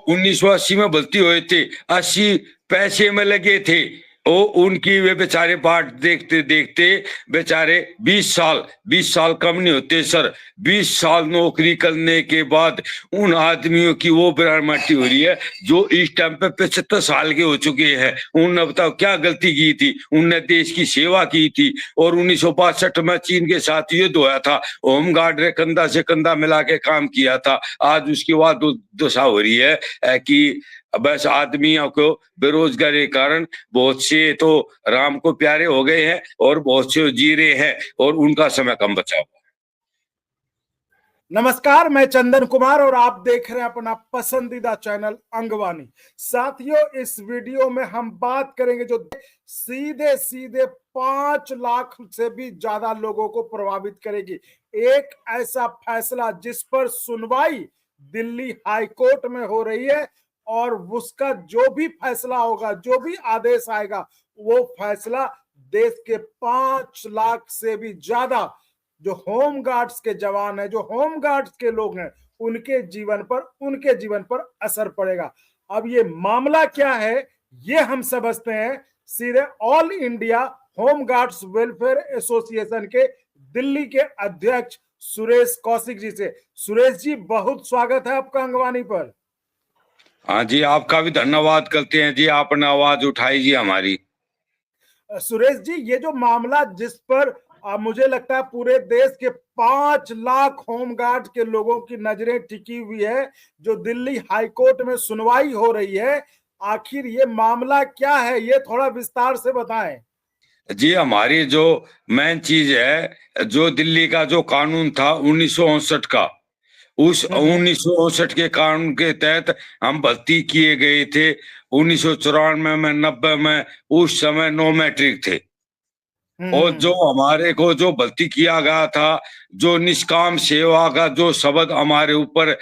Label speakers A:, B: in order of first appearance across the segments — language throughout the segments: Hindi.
A: 1980 में भर्ती हुए थे, 80 पैसे में लगे थे। और उनकी वे बेचारे बाट देखते देखते बेचारे 20 साल कम नहीं होते सर, 20 साल नौकरी करने के बाद उन आदमियों की वो बरामदी हो रही है जो इस टाइम पे 75 साल के हो चुके हैं। उन्होंने बताओ क्या गलती की थी? उनने देश की सेवा की थी और 1962 में चीन के साथ युद्ध हुआ था, होमगार्ड ने कंधा से कंधा मिला के काम किया था। आज उसकी वह दशा हो रही है कि बस आदमियों को बेरोजगारी के कारण बहुत से तो राम को प्यारे हो गए हैं और बहुत से जी रहे हैं और उनका समय कम बचा हुआ।
B: नमस्कार, मैं चंदन कुमार और आप देख रहे हैं अपना पसंदीदा चैनल अंगवानी। साथियों, इस वीडियो में हम बात करेंगे जो सीधे सीधे 5 लाख से भी ज्यादा लोगों को प्रभावित करेगी। एक ऐसा फैसला जिस पर सुनवाई दिल्ली हाई कोर्ट में हो रही है और उसका जो भी फैसला होगा, जो भी आदेश आएगा, वो फैसला देश के 5 लाख से भी ज्यादा जो होम गार्ड्स के जवान हैं, जो होम गार्ड्स के लोग हैं, उनके जीवन पर असर पड़ेगा। अब ये मामला क्या है ये हम समझते हैं सीधे all India home guards welfare association के दिल्ली के अध्यक्ष सुरेश कौशिक जी से। सुरेश जी, बहुत स्वागत है आपका अंगवानी पर।
A: हाँ जी, आपका भी धन्यवाद करते हैं जी, आपने आवाज उठाई जी हमारी।
B: सुरेश जी, ये जो मामला जिस पर मुझे लगता है पूरे देश के 5 लाख होमगार्ड के लोगों की नजरें टिकी हुई है, जो दिल्ली हाई कोर्ट में सुनवाई हो रही है, आखिर ये मामला क्या है, ये थोड़ा विस्तार से बताएं।
A: जी, हमारी जो मेन चीज है, जो दिल्ली का जो कानून था 1959 का, उस 1959 के कानून के तहत हम भर्ती किए गए थे। 1994 में 90 में उस समय नो मैट्रिक थे और जो हमारे को जो भर्ती किया गया था, जो निष्काम सेवा का जो शब्द हमारे ऊपर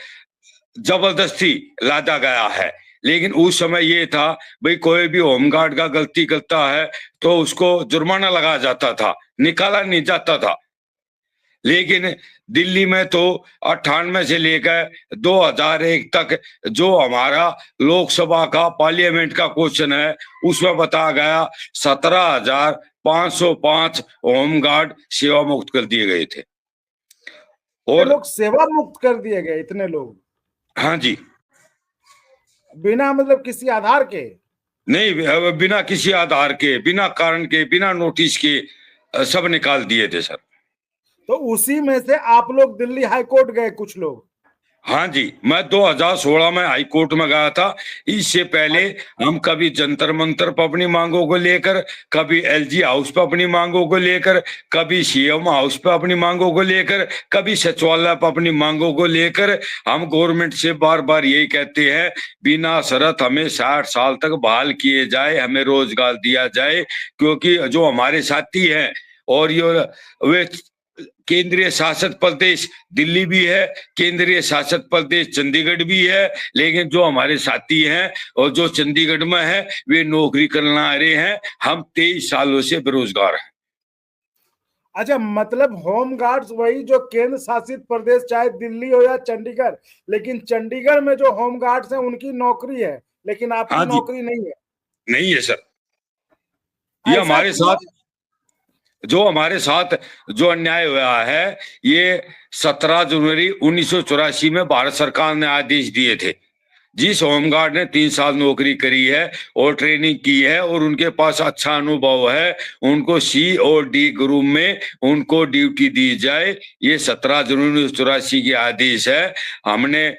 A: जबरदस्ती लादा गया है। लेकिन उस समय ये था भाई, कोई भी होमगार्ड का गलती करता है तो उसको जुर्माना लगाया जाता था, निकाला नहीं जाता था। लेकिन दिल्ली में तो 98 से लेकर 2001 तक जो हमारा लोकसभा का पार्लियामेंट का क्वेश्चन है, उसमें बताया गया 17,505 होमगार्ड सेवा मुक्त कर दिए गए थे।
B: और लोग सेवा मुक्त कर दिए गए, इतने लोग?
A: हाँ जी,
B: बिना मतलब किसी आधार के?
A: नहीं, बिना किसी आधार के, बिना कारण के, बिना नोटिस के सब निकाल दिए थे सर।
B: तो उसी में से आप लोग दिल्ली हाई कोर्ट गए कुछ लोग?
A: हाँ जी, मैं 2016 में हाई कोर्ट में गया था। इससे पहले हम कभी जंतर मंतर पर अपनी मांगों को लेकर, कभी एलजी हाउस पर अपनी मांगों को लेकर, कभी सीएम हाउस पर अपनी मांगों को लेकर, कभी सचिवालय पर अपनी मांगों को लेकर हम गवर्नमेंट से बार बार यही कहते हैं, बिना शर्त हमें 60 साल तक बहाल किए जाए, हमें रोजगार दिया जाए। क्योंकि जो हमारे साथी हैं और ये वे केंद्रीय शासित प्रदेश दिल्ली भी है, केंद्रीय शासित प्रदेश चंडीगढ़ भी है, लेकिन जो हमारे साथी हैं और जो चंडीगढ़ में है वे नौकरी करने आ रहे हैं। हम 23 सालों से बेरोजगार हैं।
B: अच्छा, मतलब होम गार्ड्स वही जो केंद्र शासित प्रदेश, चाहे दिल्ली हो या चंडीगढ़, लेकिन चंडीगढ़ में जो होम गार्ड्स हैं उनकी नौकरी है, लेकिन आपकी नौकरी नहीं है?
A: नहीं है सर, ये हमारे साथ जो अन्याय हुआ है, ये 17 जनवरी 1984 में भारत सरकार ने आदेश दिए थे। जिस होमगार्ड ने 3 साल नौकरी करी है और ट्रेनिंग की है और उनके पास अच्छा अनुभव है, उनको सी और डी ग्रुप में उनको ड्यूटी दी जाए। ये 17 जनवरी 1984 की आदेश है। हमने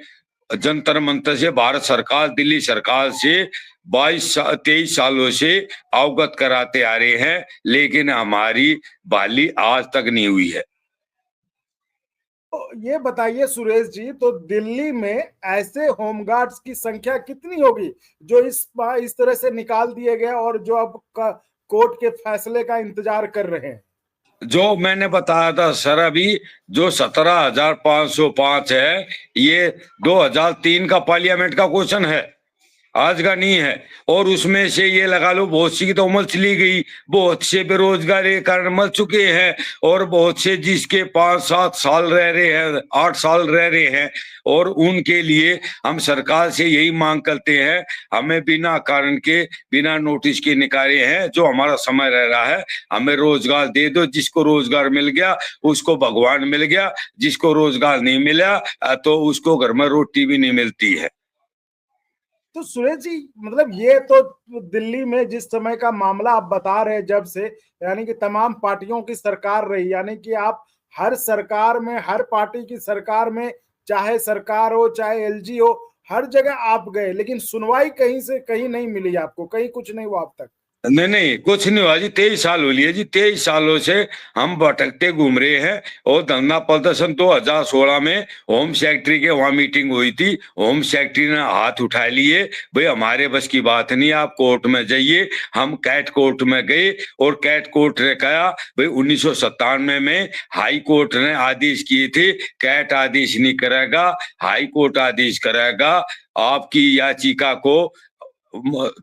A: जंतर मंतर से भारत सरकार, दिल्ली सरकार से 23 सालों से अवगत कराते आ रहे हैं, लेकिन हमारी बहाली आज तक नहीं हुई है।
B: तो ये बताइए सुरेश जी, तो दिल्ली में ऐसे होमगार्ड्स की संख्या कितनी होगी जो इस तरह से निकाल दिए गए और जो अब कोर्ट के फैसले का इंतजार कर रहे हैं?
A: जो मैंने बताया था सर अभी, जो 17,505 है, ये 2003 का पार्लियामेंट का क्वेश्चन है। आज का नहीं है। और उसमें से ये लगा लो बहुत सी की तो उम्र चली गई, बहुत से बेरोजगारी के कारण मर चुके हैं, और बहुत से जिसके 5-7 साल रह रहे हैं, 8 साल रह रहे हैं। और उनके लिए हम सरकार से यही मांग करते हैं, हमें बिना कारण के, बिना नोटिस के निकाले हैं, जो हमारा समय रह रहा है हमें रोजगार दे दो। जिसको रोजगार मिल गया उसको भगवान मिल गया, जिसको रोजगार नहीं मिला तो उसको घर में रोटी भी नहीं मिलती है।
B: तो सुरेश जी, मतलब ये तो दिल्ली में जिस समय का मामला आप बता रहे हैं, जब से यानी कि तमाम पार्टियों की सरकार रही, यानी कि आप हर सरकार में, हर पार्टी की सरकार में, चाहे सरकार हो चाहे एलजी हो, हर जगह आप गए, लेकिन सुनवाई कहीं से कहीं नहीं मिली आपको, कहीं कुछ नहीं हुआ अब तक।
A: नहीं नहीं, कुछ नहीं हुआ जी। 23 साल हो लिए जी, 23 सालों से हम भटकते घूम रहे हैं। और धरना प्रदर्शन 2016 में होम सेक्रेटरी के वहां मीटिंग हुई थी, होम सेक्रेटरी ने हाथ उठा लिए, भाई हमारे बस की बात नहीं, आप कोर्ट में जाइए। हम कैट कोर्ट में गए और कैट कोर्ट ने कहा भाई 1997 में हाई कोर्ट ने आदेश किए थे, कैट आदेश नहीं करेगा, हाई कोर्ट आदेश करेगा। आपकी याचिका को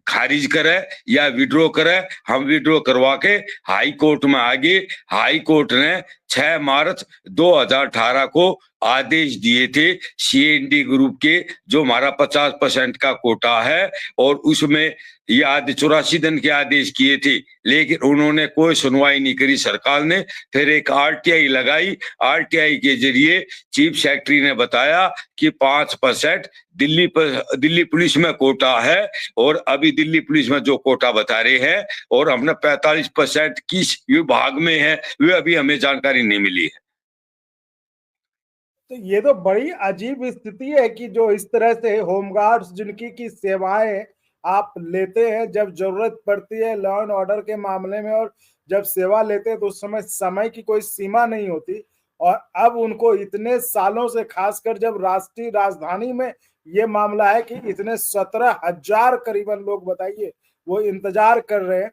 A: खारिज करे या विड्रॉ करे। हम विड्रॉ करवा के हाई कोर्ट में आ गए। हाई कोर्ट ने 6 मार्च 2018 को आदेश दिए थे सीएनडी ग्रुप के, जो हमारा 50% का कोटा है, और उसमें ये 84 दिन के आदेश किए थे, लेकिन उन्होंने कोई सुनवाई नहीं करी सरकार ने। फिर एक आरटीआई लगाई, आरटीआई के जरिए चीफ सेक्रेटरी ने बताया कि 5% दिल्ली पुलिस में कोटा है, और अभी दिल्ली पुलिस में जो कोटा बता रहे हैं, और हमने 45% किस विभाग में है वे अभी हमें जानकारी नहीं मिली है।
B: तो ये तो बड़ी अजीब स्थिति है कि जो इस तरह से होमगार्ड्स जिनकी की सेवाएं आप लेते हैं, जब जरूरत पड़ती है लॉ एंड ऑर्डर के मामले में, और जब सेवा लेते हैं तो उस समय की कोई सीमा नहीं होती, और अब उनको इतने सालों से, खासकर जब राष्ट्रीय राजधानी में ये मामला है कि इतने 17,000 करीबन लोग, बताइए, वो इंतजार कर रहे हैं।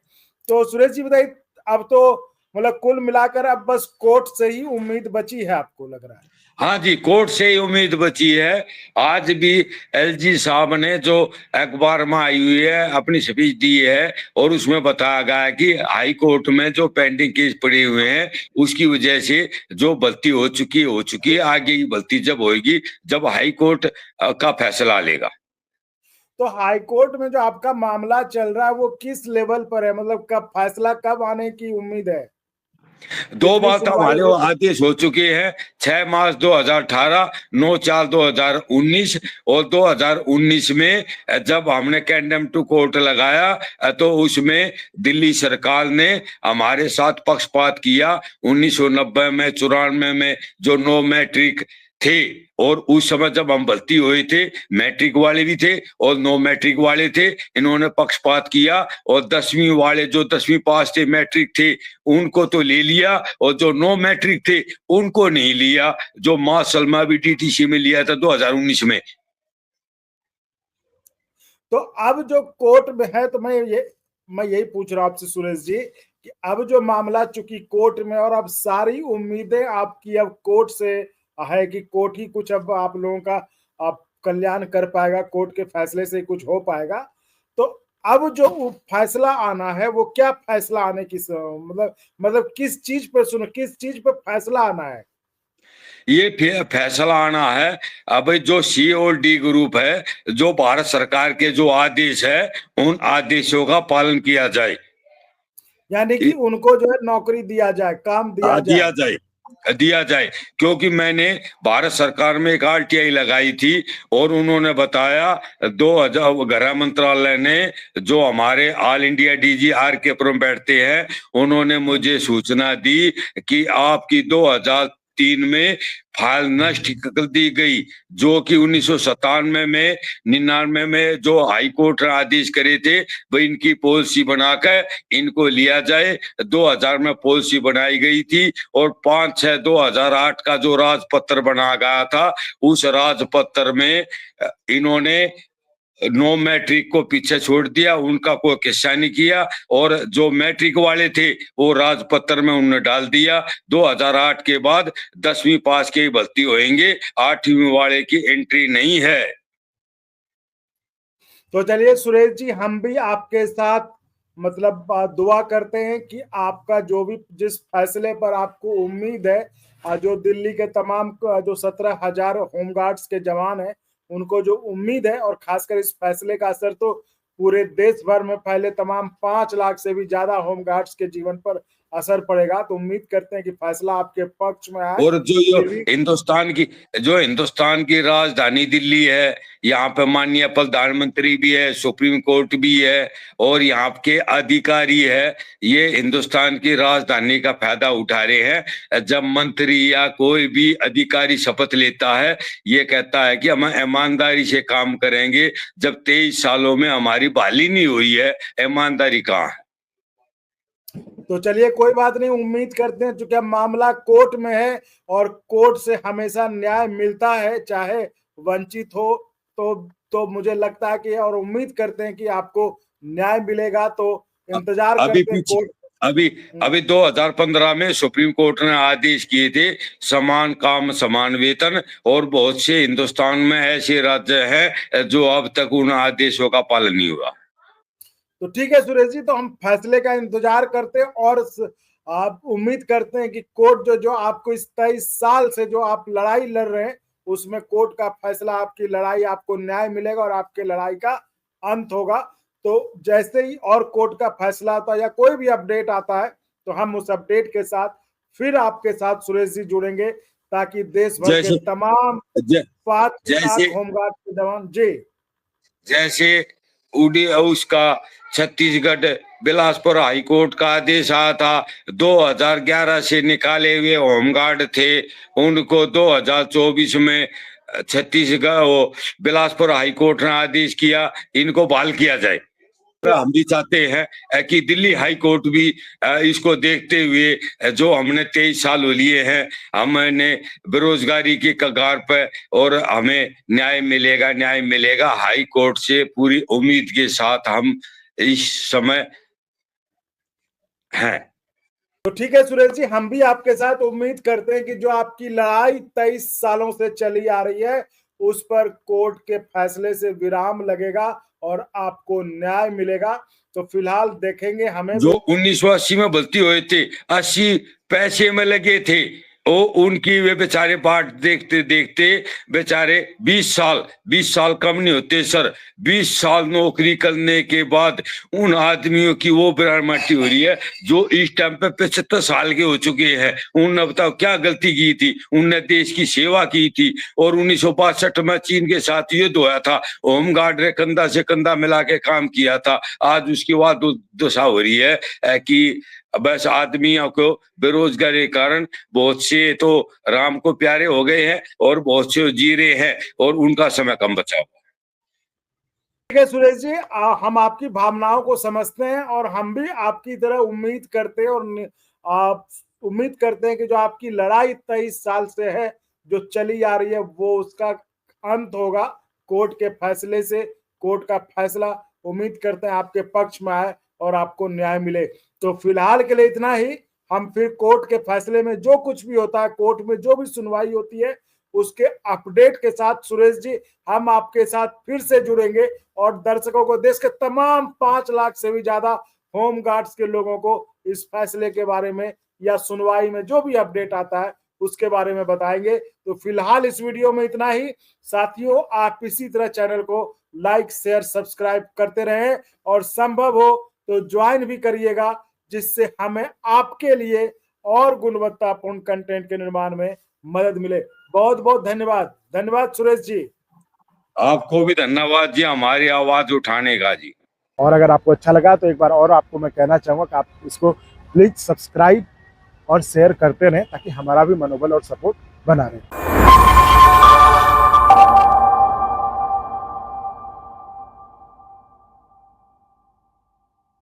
B: तो सुरेश जी बताइए, अब तो मतलब कुल मिलाकर अब बस कोर्ट से ही उम्मीद बची है, आपको लग रहा है?
A: हाँ जी, कोर्ट से ही उम्मीद बची है। आज भी एलजी साहब ने जो अखबार में आई हुई है अपनी स्पीच दी है, और उसमें बताया गया है कि हाई कोर्ट में जो पेंडिंग केस पड़े हुए हैं उसकी वजह से जो भर्ती हो चुकी है, आगे की भर्ती जब होगी जब हाई कोर्ट का फैसला लेगा।
B: तो हाई कोर्ट में जो आपका मामला चल रहा है वो किस लेवल पर है, मतलब कब फैसला, कब आने की उम्मीद है?
A: 2
B: कितनी
A: बार तो
B: सुनवाई
A: हमारे
B: हो?
A: आदेश हो चुके हैं, 6 मार्च 2018, 9/4/2019, और 2019 में जब हमने कंडेम टू कोर्ट लगाया तो उसमें दिल्ली सरकार ने हमारे साथ पक्षपात किया। 1990 में, 94 में जो नो मैट्रिक थे, और उस समय जब हम भर्ती हुए थे मैट्रिक वाले भी थे और नो मैट्रिक वाले थे, इन्होंने पक्षपात किया। और 10वीं वाले जो 10वीं पास थे, मैट्रिक थे, उनको तो ले लिया, और जो नो मैट्रिक थे उनको नहीं लिया, जो मां सलमा भी डीटीसी में लिया था 2019 में।
B: तो अब जो कोर्ट में है, तो मैं यही पूछ रहा हूं आपसे सुरेश जी, कि अब जो मामला चूंकि कोर्ट में, और अब सारी उम्मीदें आपकी अब कोर्ट से है कि कोर्ट ही कुछ अब आप लोगों का आप कल्याण कर पाएगा, कोर्ट के फैसले से कुछ हो पाएगा। तो अब जो फैसला आना है वो क्या फैसला आने की मतलब किस चीज पर, सुनो, किस चीज पर फैसला आना है?
A: ये फैसला आना है अब जो सी और डी ग्रुप है, जो भारत सरकार के जो आदेश है उन आदेशों का पालन किया जाए।
B: यानी कि उनको जो है नौकरी दिया जाए, काम दिया
A: दिया
B: जाए।
A: जाए, दिया जाए। क्योंकि मैंने भारत सरकार में एक आरटीआई लगाई थी, और उन्होंने बताया 2000 गृह मंत्रालय ने, जो हमारे ऑल इंडिया डीजी आर के पुरम बैठते हैं, उन्होंने मुझे सूचना दी कि आपकी 2003 में फाइल नष्ट कर दी गई, जो कि 1997 में, 99 में जो हाई कोर्ट ने आदेश करे थे वह इनकी पॉलिसी बनाकर इनको लिया जाए। 2000 में पॉलिसी बनाई गई थी, और 5/6/2008 का जो राजपत्र बना गया था, उस राजपत्र में इन्होंने नो मैट्रिक को पीछे छोड़ दिया, उनका कोई किस्सा नहीं किया, और जो मैट्रिक वाले थे वो राजपत्र में उन्होंने डाल दिया। 2008 के बाद 10वीं पास के भर्ती होंगे, 8वीं वाले की एंट्री नहीं है।
B: तो चलिए सुरेश जी, हम भी आपके साथ मतलब दुआ करते हैं कि आपका जो भी जिस फैसले पर आपको उम्मीद है, जो दिल्ली के तमाम जो 17,000 होमगार्ड्स के जवान हैं, उनको जो उम्मीद है, और खासकर इस फैसले का असर तो पूरे देश भर में फैले तमाम 5 लाख से भी ज्यादा होमगार्ड्स के जीवन पर असर पड़ेगा। तो उम्मीद करते हैं कि फैसला आपके पक्ष में आए।
A: और जो
B: फिर भी
A: हिंदुस्तान की राजधानी दिल्ली है, यहाँ पे माननीय प्रधानमंत्री भी है, सुप्रीम कोर्ट भी है, और यहाँ के अधिकारी है, ये हिंदुस्तान की राजधानी का फायदा उठा रहे हैं। जब मंत्री या कोई भी अधिकारी शपथ लेता है, ये कहता है कि हम ईमानदारी से काम करेंगे। जब 23 सालों में हमारी बहाली नहीं हुई है, ईमानदारी कहाँ है?
B: तो चलिए कोई बात नहीं, उम्मीद करते हैं चूंकि मामला कोर्ट में है और कोर्ट से हमेशा न्याय मिलता है, चाहे वंचित हो। तो मुझे लगता है कि, और उम्मीद करते हैं कि आपको न्याय मिलेगा। तो इंतजार
A: अभी
B: करते हैं
A: पीछे
B: कोर्ट।
A: अभी 2015 में सुप्रीम कोर्ट ने आदेश किए थे समान काम समान वेतन, और बहुत से हिंदुस्तान में ऐसे राज्य हैं जो अब तक उन आदेशों का पालन नहीं हुआ।
B: तो ठीक है सुरेश जी, तो हम फैसले का इंतजार करते हैं और आप उम्मीद करते हैं कि कोर्ट जो आपको इस 23 साल से जो आप लड़ाई लड़ रहे हैं, उसमें कोर्ट का फैसला, आपकी लड़ाई, आपको न्याय मिलेगा और आपके लड़ाई का अंत होगा। तो जैसे ही और कोर्ट का फैसला आता है या कोई भी अपडेट आता है, तो हम उस अपडेट के साथ फिर आपके साथ सुरेश जी जुड़ेंगे, ताकि देश भर के तमाम 5
A: जैसे
B: लाख होमगार्ड के जवान जी
A: जैसे उड़ी उसका छत्तीसगढ़ बिलासपुर हाईकोर्ट का आदेश आया था, 2011 से निकाले हुए होमगार्ड थे, उनको 2024 में छत्तीसगढ़ बिलासपुर हाईकोर्ट ने आदेश किया इनको बहाल किया जाए। हम भी चाहते हैं कि दिल्ली हाई कोर्ट भी इसको देखते हुए, जो हमने 23 साल लिए हैं, हमने बेरोजगारी की कगार पर, और हमें न्याय मिलेगा हाई कोर्ट से पूरी उम्मीद के साथ हम इस समय हैं।
B: तो ठीक है सुरेश जी, हम भी आपके साथ उम्मीद करते हैं कि जो आपकी लड़ाई 23 सालों से चली आ रही है, उस पर कोर्ट के फैसले से विराम लगेगा और आपको न्याय मिलेगा। तो फिलहाल देखेंगे, हमें
A: जो 1980 में भर्ती हुए थे, 80 पैसे में लगे थे, वो उनकी वे बेचारे बाट देखते देखते बेचारे 20 साल कम नहीं होते सर, 20 साल नौकरी करने के बाद उन आदमियों की वो बरामदी हो रही है जो इस टाइम पे 75 साल के हो चुके हैं। उन्होंने बताओ क्या गलती की थी? उनने देश की सेवा की थी, और 1962 में चीन के साथ युद्ध हुआ था, होमगार्ड ने कंधा से कंधा मिला के काम किया था। आज उसके बाद दशा हो रही है कि बस आदमियों को बेरोजगारी के कारण बहुत से तो राम को प्यारे हो गए हैं और बहुत से जी रहे हैं, और उनका समय कम बचा हुआ।
B: ठीक है सुरेश जी, हम आपकी भावनाओं को समझते हैं और हम भी आपकी तरह उम्मीद करते हैं, और उम्मीद करते हैं कि जो आपकी लड़ाई 23 साल से है, जो चली आ रही है, वो उसका अंत होगा कोर्ट के फैसले से। कोर्ट का फैसला उम्मीद करते हैं आपके पक्ष में आए और आपको न्याय मिले। तो फिलहाल के लिए इतना ही। हम फिर कोर्ट के फैसले में जो कुछ भी होता है, कोर्ट में जो भी सुनवाई होती है, उसके अपडेट के साथ सुरेश जी हम आपके साथ फिर से जुड़ेंगे, और दर्शकों को, देश के तमाम 5 लाख से भी ज्यादा होमगार्ड्स के लोगों को इस फैसले के बारे में या सुनवाई में जो भी अपडेट आता है उसके बारे में बताएंगे। तो फिलहाल इस वीडियो में इतना ही। साथियों, आप इसी तरह चैनल को लाइक शेयर सब्सक्राइब करते रहें, और संभव हो तो ज्वाइन भी करिएगा, जिससे हमें आपके लिए और गुणवत्तापूर्ण कंटेंट के निर्माण में मदद मिले। बहुत बहुत धन्यवाद सुरेश जी।
A: आपको भी धन्यवाद जी, हमारी आवाज उठाने का जी।
B: और अगर आपको अच्छा लगा तो एक बार और आपको मैं कहना चाहूंगा कि आप इसको प्लीज सब्सक्राइब और शेयर करते रहें, ताकि हमारा भी मनोबल और सपोर्ट बना रहे।